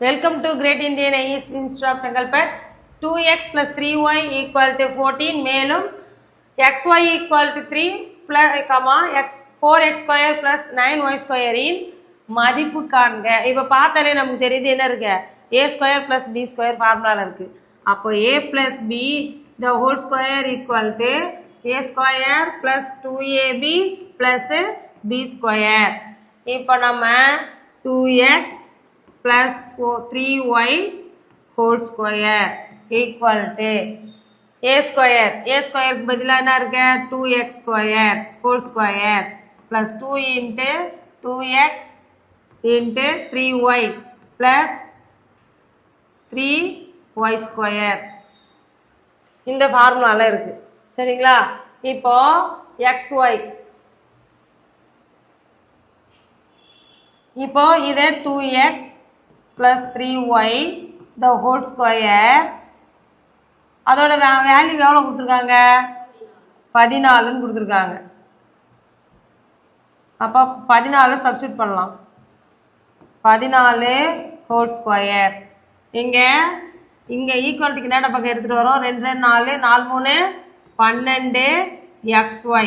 Welcome to Great Indian East Institute of Changalpet. 2x plus 3y equal to 14 மேலும் xy equal to 3 plus, x 4x square plus 9y square இன் மதிப்பு காண்க. இப்போ பார்த்தாலே நமக்கு தெரியுது என்ன இருக்கு, a square plus b square ஃபார்முலாவில் இருக்கு. அப்போ a plus b the whole square equal to a square plus 2ab plus b square. இப்போ நம்ம 2x plus 3y whole square equal to a square பதிலாக என்ன இருக்கு 2x square whole square plus 2 into 2x into 3y plus 3y square இந்த ஃபார்முலாவில் இருக்கு. சரிங்களா? இப்போ xy இப்போ இது 2x plus 3y the whole square அதோட வேல்யூ எவ்வளோ கொடுத்துருக்காங்க, 14ன்னு கொடுத்துருக்காங்க. அப்போ 14 சப்ஸ்டியூட் பண்ணலாம். 14 ஹோல் ஸ்கொயர் இங்கே ஈக்குவல்ட்டுக்கு என்ன பக்கம் எடுத்துகிட்டு வரோம், 2 2 4 4 3 12 xy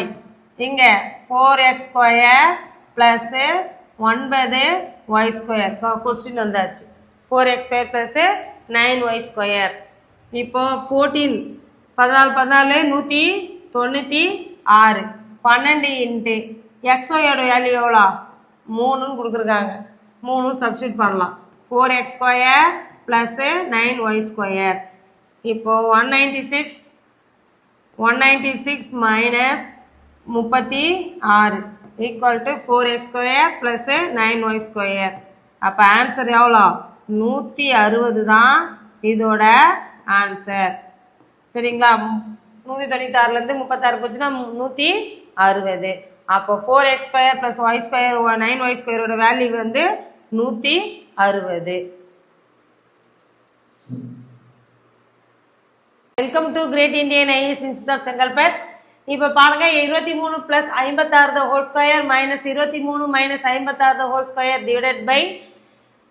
இங்கே 4x square plus 9y square question வந்தாச்சு. 4x square plus 9y square. இப்போ 14 196 12 இன்ட்டு xyயோட வேல்யூ எவ்வளோ 3ன்னு கொடுத்துருக்காங்க. 3 சப்ஸ்டியூட் பண்ணலாம். 4x square plus 9y square. இப்போ 196 minus 36 equal to 4x square plus 9y square. அப்போ ஆன்சர் எவ்வளோ 160 தான் இதோட ஆன்சர். சரிங்களா? 196லேருந்து 36 போச்சுன்னா 160. அப்போ 4x square plus y square 9y ஸ்கொயரோட வேல்யூ வந்து 160. Welcome to great Indian IAS institute of Chengalpattu. இப்போ பாருங்க 23 + 56 whole square minus 23 - 56 whole square divided by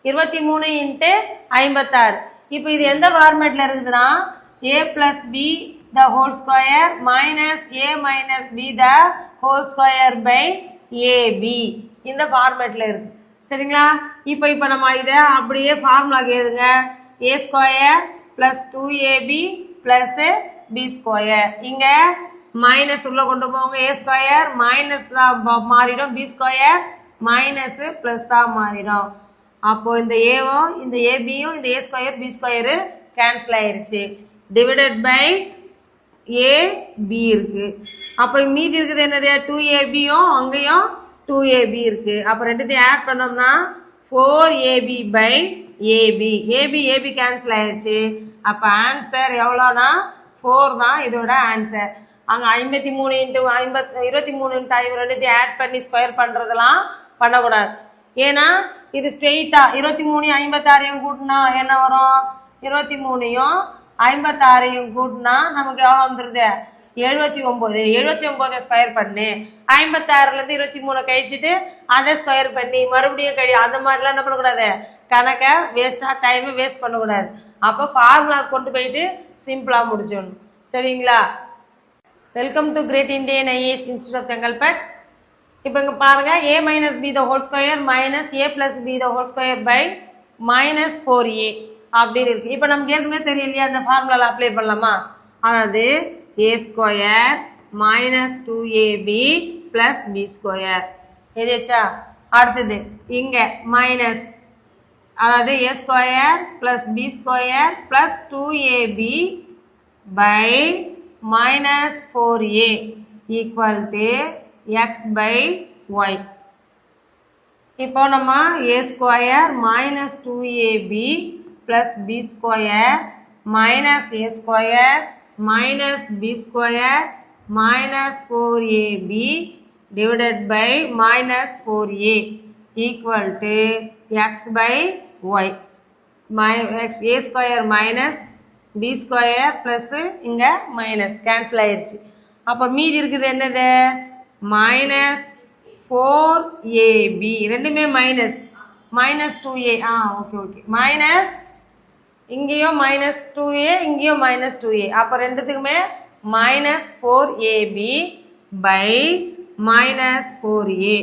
23 × 56. இப்போ இது எந்த ஃபார்மேட்டில் இருக்குதுன்னா a + b the whole square minus a minus b the whole square by ab இந்த ஃபார்மேட்டில் இருக்குது. சரிங்களா? இப்போ நம்ம இதை அப்படியே ஃபார்முலாக்கு எழுதுங்க. a square plus 2ab plus b square. இங்கே மைனஸ் உள்ளே கொண்டு போங்க. a ஸ்கொயர் மைனஸ் தான் மாறிடும், b ஸ்கொயர் மைனஸு ப்ளஸ்ஸாக மாறிடும். அப்போது இந்த ஏவும் இந்த ஏபியும் இந்த a square b square cancel ஆயிடுச்சு. டிவைடட் பை ab இருக்குது. அப்போ மீதி இருக்குது என்னது 2abயும் அங்கேயும் 2ab இருக்குது. அப்போ ரெண்டுத்தையும் ஆட் பண்ணோம்னா 4ab பை ab கேன்சல் ஆயிடுச்சு. அப்போ ஆன்சர் எவ்வளோனா 4 தான் இதோட ஆன்சர். அங்கே 53 × 23 × 2 ஆட் பண்ணி ஸ்கொயர் பண்ணுறதெல்லாம் பண்ணக்கூடாது. ஏன்னா இது ஸ்ட்ரெயிட்டாக 23 56 கூட்டினா என்ன வரும், 23 56 கூட்டினா நமக்கு எவ்வளோ வந்துடுது 79 ஸ்கொயர் பண்ணு. 56லேருந்து 23 கழிச்சிட்டு அதை ஸ்கொயர் பண்ணி மறுபடியும் அந்த மாதிரிலாம் என்ன பண்ணக்கூடாது, கணக்கை வேஸ்ட்டாக டைமை வேஸ்ட் பண்ணக்கூடாது. அப்போ ஃபார்முலா கொண்டு போயிட்டு சிம்பிளாக முடிச்சிடணும். சரிங்களா? Welcome to great Indian IAS institute of Chengalpattu. இப்போ இங்கே பாருங்கள் a - b the whole square minus a + b the whole square by -4a அப்படின்னு இருக்குது. இப்போ நமக்கு ஏற்கனவே தெரியலையா, அந்த ஃபார்முலாவில் அப்ளை பண்ணலாமா? அதாவது a square minus 2ab plus b square எதாச்சா. அடுத்தது இங்கே மைனஸ், அதாவது a square plus b square plus 2ab by -4a equal to x by y. இப்போ நம்ம a square minus 2ab plus b square minus a square minus b square minus 4ab divided by -4a equal to x by y. a square minus b square plus இங்கே minus cancel ஆயிடுச்சு. அப்போ மீதி இருக்குது என்னது -4ab ரெண்டுமே minus minus 2a okay okay minus இங்கேயும் minus 2a இங்கேயும் minus 2a அப்போ ரெண்டுத்துக்குமே minus 4ab by minus 4a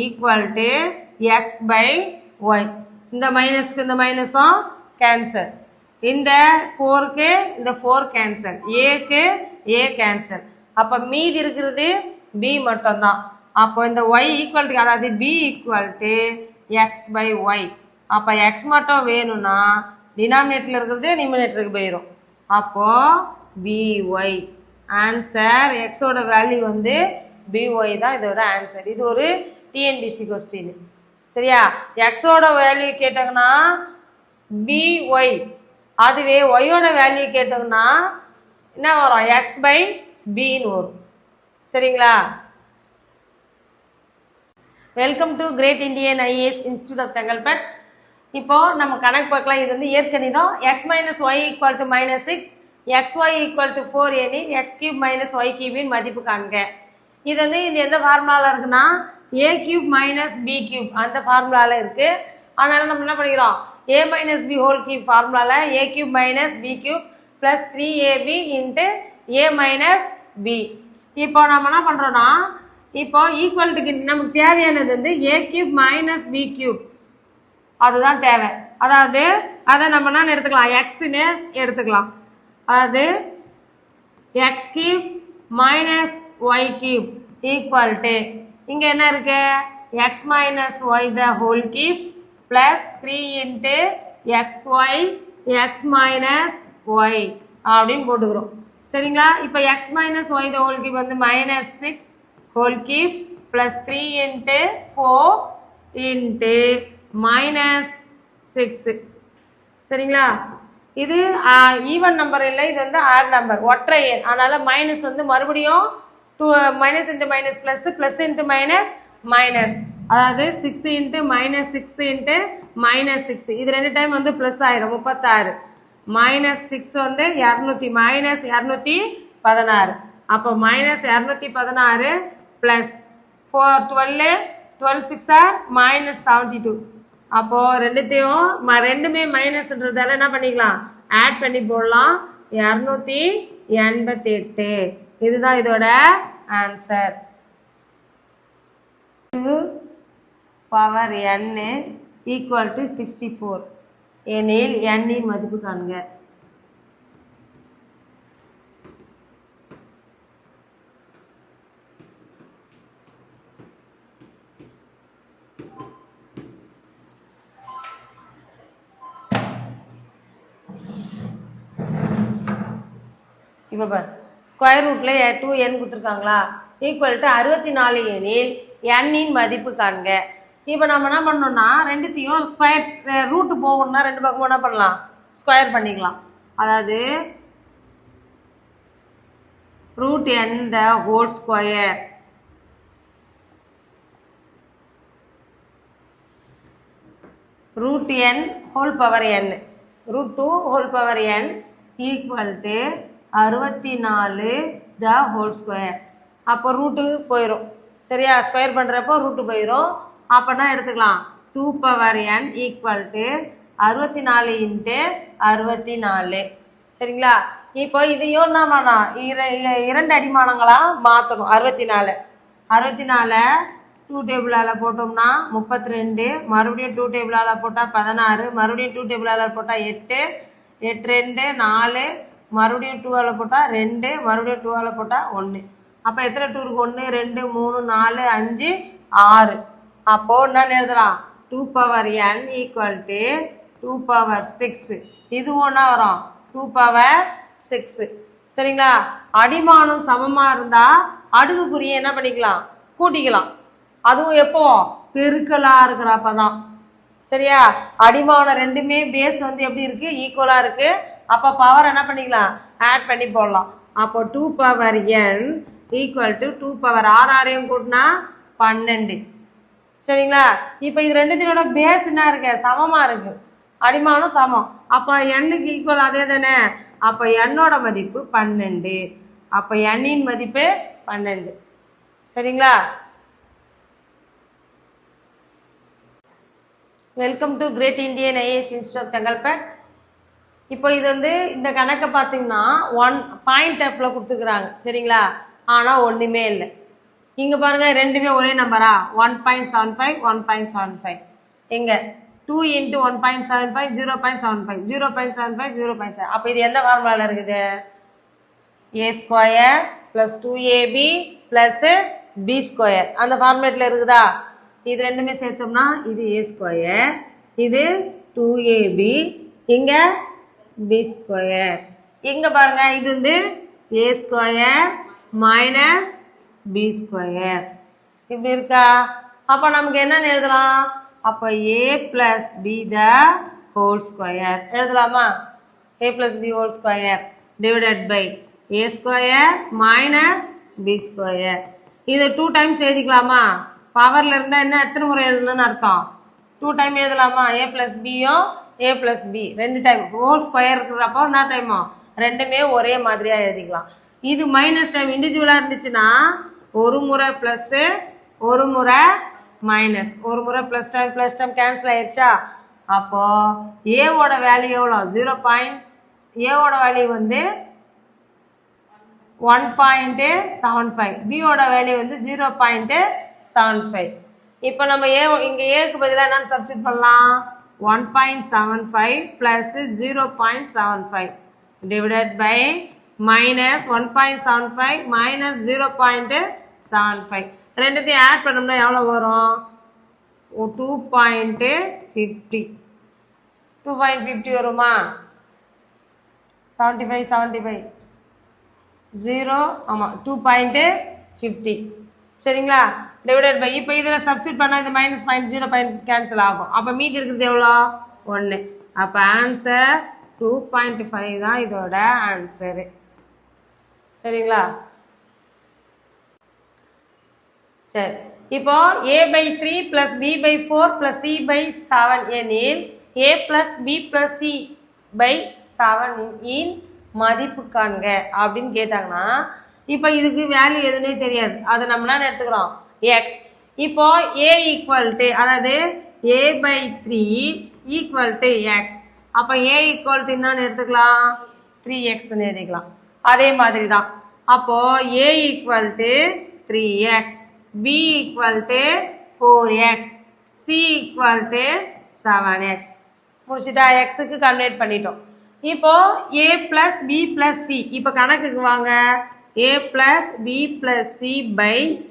equal to X by Y. இந்த மைனஸ்க்கு இந்த மைனஸும் கேன்சல், இந்த 4க்கு இந்த 4 கேன்சல், ஏக்கு ஏ கேன்சல். அப்போ மீதி இருக்கிறது பி மட்டும்தான். அப்போ இந்த ஒய் ஈக்குவல் டு அதாவது B equal to X by Y. அப்போ எக்ஸ் மட்டும் வேணும்னா டினாமினேட்டரில் இருக்கிறது நிமினேட்டருக்கு போயிடும். அப்போது பிஒய் ஆன்சர் எக்ஸோட வேல்யூ வந்து பிஒய் தான் இதோட ஆன்சர். இது ஒரு டிஎன்பிசி கொஸ்டின். சரியா? எக்ஸோட வேல்யூ கேட்டாங்கன்னா பிஒய், அதுவே ஒய்யோட வேல்யூ கேட்டாங்கன்னா என்ன வரும்? எக்ஸ் பை பின்னு வரும். சரிங்களா? Welcome to great Indian IAS institute of Chengalpattu. இப்போது நம்ம கணக்கு பார்க்கலாம். இது வந்து இயற்கணிதம். X minus y equal to minus 6, xy ஈக்குவல் டு 4 எனில் எக்ஸ் கியூப் மைனஸ் ஒய் கியூபின் மதிப்பு காண்க. இது வந்து இது எந்த ஃபார்முலாவில் இருக்குன்னா a cube minus b cube அந்த ஃபார்முலாவில் இருக்குது. அதனால நம்ம என்ன பண்ணிக்கிறோம்? A minus b whole cube ஃபார்முலாவில் a cube minus b cube plus 3ab into A minus B. இப்போ நம்ம என்ன பண்ணுறோன்னா இப்போ ஈக்குவல்ட்டுக்கு நமக்கு தேவையானது வந்து ஏ கியூப் மைனஸ் பி கியூப் அதுதான் தேவை. அதாவது அதை நம்ம என்ன எடுத்துக்கலாம்? எக்ஸ்ன்னு எடுத்துக்கலாம். அதாவது x cube minus y cube equal to இங்கே என்ன இருக்கு? X minus y the whole cube plus 3 into x y x minus y அப்படின்னு போட்டுக்கிறோம். சரிங்களா? இப்போ x minus y the whole cube வந்து minus 6 whole cube plus 3 into 4 into minus 6. சரிங்களா? இது ஈவன் நம்பர் இல்லை, இது வந்து ஆட் நம்பர், ஒற்றை எண். அதனால் மைனஸ் வந்து மறுபடியும் minus into minus plus plus into minus minus, அதாவது 6 இன்ட்டு மைனஸ் 6 இன்ட்டு மைனஸ் 6 இது 2 டைம் வந்து ப்ளஸ் ஆகிடும் 36. மைனஸ் 6 வந்து 200 மைனஸ் 216. அப்போ மைனஸ் 216 ப்ளஸ் 12 6 ஆர் மைனஸ் 72. அப்போது ரெண்டுமே மைனஸ்ன்றதால என்ன பண்ணிக்கலாம்? ஆட் பண்ணி போடலாம். 288 இதுதான் இதோட answer. 2 power n equal to 64 எனில் n-இன் மதிப்பு காண்க. இப்போ பார் ஸ்கொயர் ரூட்டில் 2n கொடுத்துருக்காங்களா? ஈக்குவல் டு 64 எனில் n-இன் மதிப்பு காண்க. இப்போ நம்ம என்ன பண்ணோம்னா ரெண்டுத்தையும் ஸ்கொயர் ரூட்டு போகணும்னா ரெண்டு பக்கமும் என்ன பண்ணலாம்? ஸ்கொயர் பண்ணிக்கலாம். அதாவது root n the whole square root n whole power n root 2 whole power n equal to 64 the whole square. அப்போ ரூட்டு போயிடும். சரியா? ஸ்கொயர் பண்ணுறப்போ ரூட்டு போயிடும். அப்போனா எடுத்துக்கலாம் 2 power n equal to 64 into 64. சரிங்களா? இப்போ இதையும் என்ன பண்ணலாம்? 2 அடிமானங்களாக மாற்றணும். 64 2 டேபிளால் போட்டோம்னா 32, மறுபடியும் 2 டேபிளால் போட்டால் 16, மறுபடியும் 2 டேபிளால் போட்டால் 8, 8 2 4, மறுபடியும் 2ஆல் போட்டால் 2, மறுபடியும் 2ஆல் போட்டால் 1. அப்போ எத்தனை 2 இருக்கு? 1 2 3 4 5 6. அப்போது என்னன்னு எழுதலாம்? 2 power n equal to 2 power 6. இது ஒன்றா வரும் 2 பவர் 6. சரிங்களா? அடிமானம் சமமாக இருந்தால் அடுக்குக்குரிய என்ன பண்ணிக்கலாம்? கூட்டிக்கலாம். அதுவும் எப்போ? பெருக்கலாக இருக்கிறப்ப தான். சரியா? அடிமானம் ரெண்டுமே பேஸ் வந்து எப்படி இருக்குது? ஈக்குவலாக இருக்குது. அப்போ பவர் என்ன பண்ணிக்கலாம்? ஆட் பண்ணி போடலாம். அப்போ 2 power n equal to 2 power 6 கூட்டினா 12. சரிங்களா? இப்போ இது ரெண்டுத்தினோட பேஸ் என்ன இருக்கு? சமமாக இருக்குது. அடிமானம் சமம். அப்போ n-க்கு ஈக்குவல் அதே தானே. அப்போ n-ஓட மதிப்பு 12. அப்போ n-இன் மதிப்பு 12. சரிங்களா? Welcome to Great Indian IAS institute of Chengalpattu. இப்போ இது வந்து இந்த கணக்கை பார்த்தீங்கன்னா 1 பாயிண்ட் டேப்பில் கொடுத்துருக்குறாங்க சரிங்களா, ஆனால் ஒன்றுமே இல்லை. இங்கே பாருங்கள் ரெண்டுமே ஒரே நம்பரா 1.75 1.75 எங்கே 2 × 1.75 0.75 0.75 0.7. அப்போ இது எந்த ஃபார்முலாவில் இருக்குது? a² + 2ab + b². அந்த ஃபார்முலேட்டில் இருக்குதா? இது ரெண்டுமே சேர்த்தோம்னா இது a², இது 2ab, இங்கே b². இங்கே பாருங்க இது வந்து a² - b². இப்படி இருக்கா? அப்போ நமக்கு என்னன்னு எழுதலாம்? அப்போ a + b the whole square எழுதலாமா? a + b whole square divided by a² - b². இது 2 டைம்ஸ் எழுதிக்கலாமா? பவரில் இருந்தால் என்ன எத்தனை முறை எழுதணும்னு அர்த்தம்? 2 டைம் எழுதலாமா? a + b-யோ a + b 2 time whole square இருக்கிறப்போ என்ன டைமோ ரெண்டுமே ஒரே மாதிரியாக எழுதிக்கலாம். இது மைனஸ் டைம் இண்டிவிஜுவலாக இருந்துச்சுன்னா ஒரு முறை ப்ளஸ்ஸு ஒரு முறை மைனஸ், ஒரு முறை ப்ளஸ் டைம் கேன்சல் ஆயிடுச்சா? அப்போது ஏவோட வேல்யூ எவ்வளோ? 0. ஏவோட வேல்யூ வந்து 1.75, பியோட வேல்யூ வந்து 0.75. இப்போ நம்ம இங்கே ஏக்கு பதிலாக என்னன்னு சப்ஸ்டிட் பண்ணலாம்? 1.75 + 0.75 divided by minus 1.75 minus 0.75. ரெண்டுத்தையும் ஆட் பண்ணோம்னா எவ்வளோ வரும்? 2.50. 2.50 வருமா? 75 0 ஆமாம் 2.50 சரிங்களா, டிவைடட் பை இப்போ இதில் சப்ஸ்டிட் பண்ணால் இந்த -0 கேன்சல் ஆகும். அப்போ மீதி இருக்கிறது எவ்வளோ? 1. அப்போ ஆன்சர் 2.5 தான் இதோட ஆன்சரு சரிங்களா. சரி, இப்போ a/3 + b/4 + c/7 எனில் a + b + c/7 இன் மதிப்பு காண்க அப்படின்னு கேட்டாங்கன்னா, இப்போ இதுக்கு வேல்யூ எதுனே தெரியாது, அதை நம்ம என்ன எடுத்துக்கிறோம்? எக்ஸ். இப்போ a = அதாவது a/3 = எக்ஸ். அப்போ a = என்னன்னு எடுத்துக்கலாம்? 3x எழுதிக்கலாம். அதே மாதிரி தான் அப்போது a = 3x, b = 4x, c = 7x. முடிச்சுட்டா? எக்ஸுக்கு கன்வெர்ட் பண்ணிட்டோம். இப்போ a + b + c. இப்போ கணக்குக்கு வாங்க. a + b + c/c.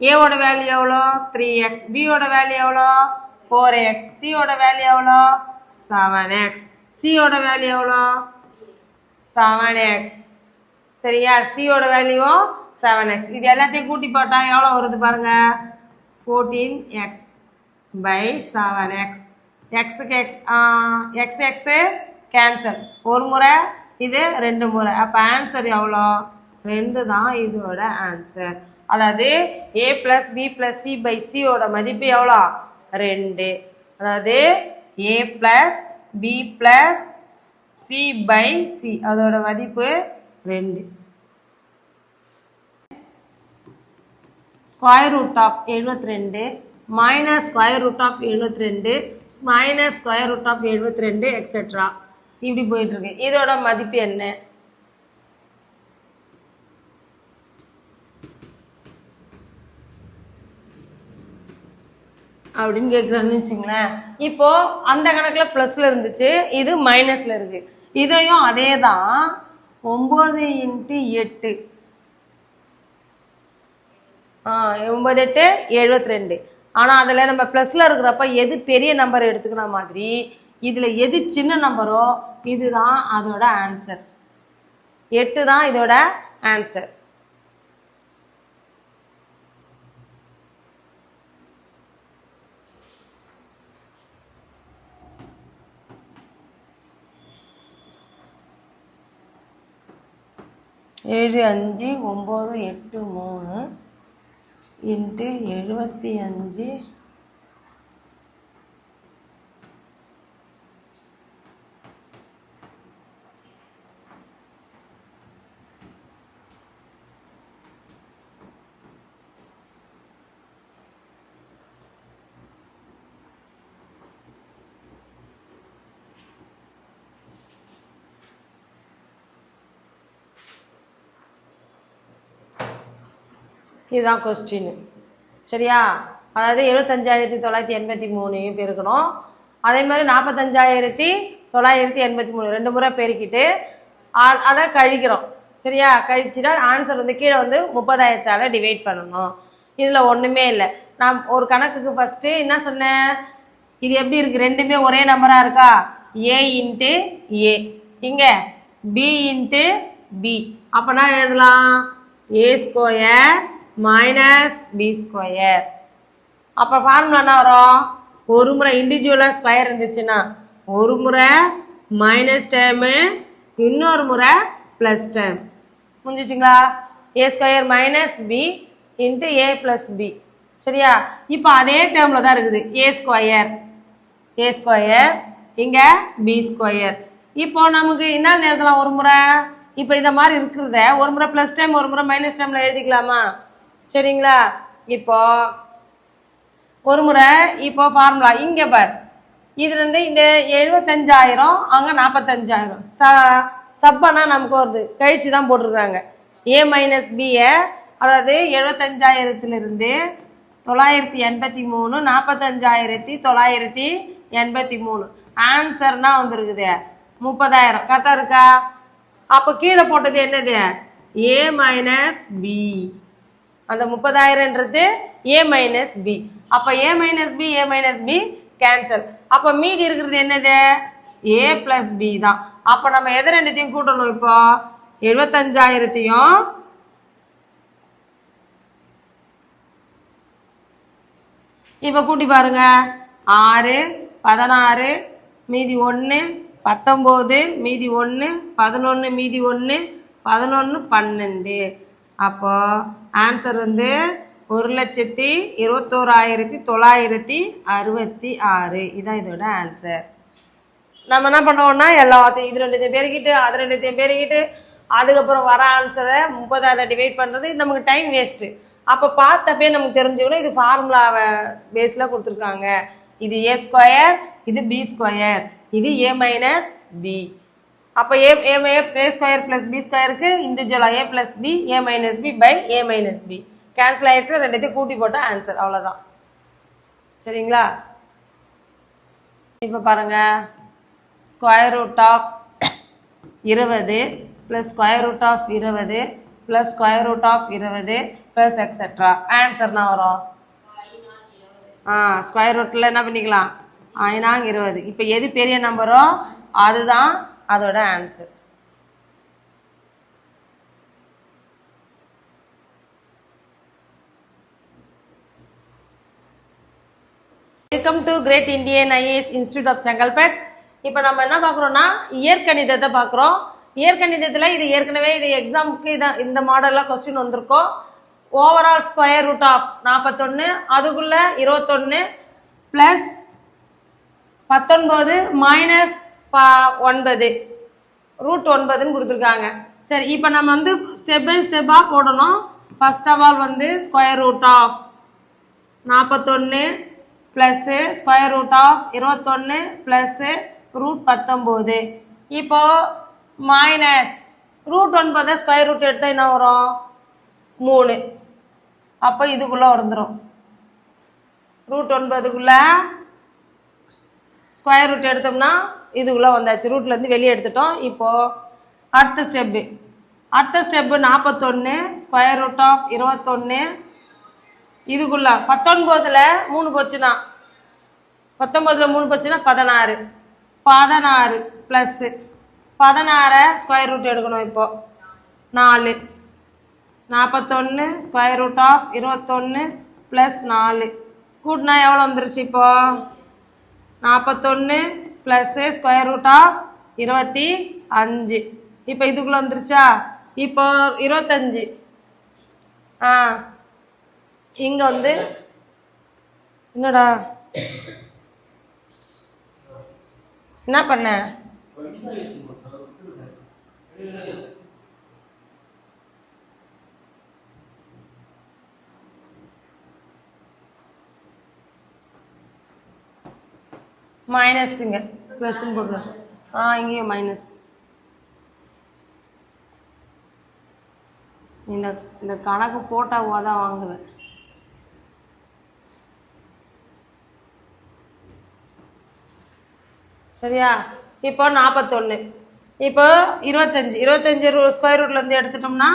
ஏவோட வேல்யூ எவ்வளோ? 3x, பியோட வேல்யூ எவ்வளோ? 4x, சியோட வேல்யூ எவ்வளோ? 7x, சியோட வேல்யூ எவ்வளோ? 7x சரியா. சியோட வேல்யூவோ 7x. இது எல்லாத்தையும் கூட்டி போட்டால் எவ்வளோ வருது பாருங்க? 14x/7x. எக்ஸுக்கு எக்ஸ் கேன்சல், ஒரு முறை இது 2 முறை. அப்போ ஆன்சர் எவ்வளோ? 2 தான் இதோட ஆன்சர். அதாவது a + b + c/c மதிப்பு எவ்வளோ? 2. அதாவது a + b + c/c அதோட மதிப்பு 2. Square root of 72 minus square root of 72 minus square root of 72 etcetera இப்படி போயிட்டுருக்கு. இதோட மதிப்பு என்ன அப்படின்னு கேட்குறாங்கன்னு வச்சுங்களேன். இப்போது அந்த கணக்கில் ப்ளஸில் இருந்துச்சு, இது மைனஸில் இருக்குது. இதையும் அதே தான் 9 × 8 9 8 72. ஆனால் அதில் நம்ம ப்ளஸில் இருக்கிறப்ப எது பெரிய நம்பர் எடுத்துக்கிற மாதிரி இதில் எது சின்ன நம்பரோ இதுதான் அதோட ஆன்சர். 8 தான் இதோட ஆன்சர். ஏழு 5 9 8 3 × 75 7 இதுதான் கொஸ்டின். சரியா? அதாவது 75,983 பெருக்கணும். அதே மாதிரி 45,983 2 முறை பெருக்கிட்டு அதை கழிக்கிறோம். சரியா? கழிச்சுட்டா ஆன்சர் வந்து கீழே வந்து 30,000 டிவைட் பண்ணணும். இதில் ஒன்றுமே இல்லை. நான் ஒரு கணக்குக்கு ஃபஸ்ட்டு என்ன சொன்னேன், இது எப்படி இருக்குது, ரெண்டுமே ஒரே நம்பராக இருக்கா, ஏ இன்ட்டு ஏ, இங்கே பி இன்ட்டு பி. அப்போனா எழுதலாம் A square minus B square. அப்போ ஃபார்முலா என்ன வரும், ஒரு முறை இண்டிவிஜுவலாக ஸ்கொயர் இருந்துச்சுன்னா ஒரு முறை மைனஸ் டேர்மு, இன்னொரு முறை ப்ளஸ் டேர்ம். முடிஞ்சிச்சுங்களா? ஏ ஸ்கொயர் மைனஸ் பி இன்ட்டு ஏ ப்ளஸ் பி. சரியா? இப்போ அதே டேர்மில் தான் இருக்குது ஏ ஸ்கொயர் இங்கே பி ஸ்கொயர். இப்போ நமக்கு என்ன எழுதலாம், ஒரு முறை இப்போ இந்த மாதிரி இருக்கிறத ஒரு முறை ப்ளஸ் டைம் ஒரு முறை மைனஸ் டைமில் எழுதிக்கலாமா? சரிங்களா? இப்போ ஒரு முறை இப்போ ஃபார்முலா இங்கே பார், இதுலேருந்து இந்த 75,000 அங்கே 45,000 சப்பானா நமக்கு வருது, கழிச்சு தான் போட்டிருக்காங்க. ஏ மைனஸ் பியை அதாவது 75,000 983 45,983 ஆன்சர்னா வந்துருக்குது 30,000. கரெக்டாக இருக்கா? அப்போ கீழே போட்டது என்னது, ஏ மைனஸ் பி. அந்த 30,000ன்றது ஏ மைனஸ் பி. அப்போ ஏ மைனஸ் பி கேன்சல். அப்போ மீதி இருக்கிறது என்னது, ஏ ப்ளஸ் பி தான். அப்போ நம்ம எதை ரெண்டுத்தையும் கூட்டணும், இப்போ 75,000 இப்போ கூட்டி பாருங்க, 6 16 மீதி 1 19 மீதி 1 11 மீதி 1 11 12. அப்போ ஆன்சர் வந்து 1,21,966. இதான் இதோட ஆன்சர். நம்ம என்ன பண்ணுவோம்னா எல்லாத்தையும் இது ரெண்டுத்தையும் பெருக்கிட்டு அது ரெண்டுத்தையும் பெருக்கிட்டு அதுக்கப்புறம் வர ஆன்சரை 30,000 டிவைட் பண்ணுறது நமக்கு டைம் வேஸ்ட்டு. அப்போ பார்த்தப்பே நமக்கு தெரிஞ்சுக்கணும் இது ஃபார்முலாவை பேஸில் கொடுத்துருக்காங்க. இது ஏ ஸ்கொயர், இது பி ஸ்கொயர், இது ஏ மைனஸ் பி. அப்போ ஏ ஸ்கொயர் ப்ளஸ் பி ஸ்கொயருக்கு இண்டிவிஜுவலாக a plus b a minus b by a minus b cancel ஆகிடுச்சு. ரெண்டுத்தையும் கூட்டி போட்டால் ஆன்சர், அவ்வளோதான். சரிங்களா? இப்போ பாருங்கள், square root of 20 plus square root of 20 plus square root of 20 plus etcetera. ஆன்சர்னா வரும் ஸ்கொயர் ரூட்டில் என்ன பண்ணிக்கலாம், 20. இப்போ எது பெரிய நம்பரோ அதுதான் அதோட answer. Welcome to Great Indian IAS institute of Chengalpattu. இப்போ நம்ம என்ன பார்க்குறோம்னா இயற்கணிதத்தை பார்க்குறோம். இயற்கணிதத்தில் இது ஏற்கனவே இது எக்ஸாமுக்கு இதான் இந்த மாடலில் கொஸ்டின் வந்திருக்கோம். ஓவரால் ஸ்கொயர் ரூட் ஆஃப் 41 அதுக்குள்ளே 21 ப்ளஸ் 19 மைனஸ் 9 ரூட் 9ன்னு கொடுத்துருக்காங்க. சரி, இப்போ நம்ம வந்து ஸ்டெப் பை ஸ்டெப்பாக போடணும். ஃபர்ஸ்ட் ஆஃப் ஆல் வந்து square root of 41 plus square root of 21 plus root 19. இப்போ மைனஸ் ரூட் 9 ஸ்கொயர் ரூட் எடுத்தால் என்ன வரும், 3. அப்போ இதுக்குள்ளே வந்துடும். ரூட் 9க்குள்ளே ஸ்கொயர் ரூட் எடுத்தோம்னா இதுக்குள்ளே வந்தாச்சு, ரூட்லேருந்து வெளியே எடுத்துட்டோம். இப்போது அடுத்த ஸ்டெப்பு 41 ஸ்கொயர் ரூட் ஆஃப் 21 இதுக்குள்ளே 19ல் 3 போச்சுன்னா 19ல் 3 போச்சுன்னா 16 ப்ளஸ்ஸு 16 ஸ்கொயர் ரூட் எடுக்கணும். இப்போது 4 41 ஸ்கொயர் ரூட் ஆஃப் 21 ப்ளஸ் 4 கூட்டினா எவ்வளோ வந்துருச்சு, இப்போது 41 ப்ளஸ்ஸு ஸ்கொயர் ரூட் ஆஃப் 25. இப்போ இதுக்குள்ளே வந்துருச்சா, இப்போ 25 இங்கே வந்து என்னடா என்ன பண்ண, மைனஸ் இங்கே ப்ளஸ்ன்னு போடணும். இங்கேயும் மைனஸ். இந்த இந்த கணக்கு போட்டால் தான் வாங்குவேன். சரியா? இப்போ 41. இப்போ 25 ஸ்கொயர் ரூட்லேருந்து எடுத்துட்டோம்னா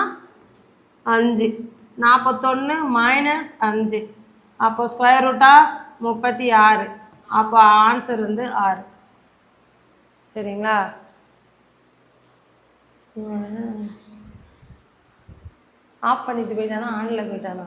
5. 41 மைனஸ் 5. அப்போ ஸ்கொயர் ரூட் ஆஃப் 36. அப்போ ஆன்சர் வந்து 6. சரிங்களா? ஆஃப் பண்ணிட்டு போயிட்டானா ஆனில் போயிட்டானா?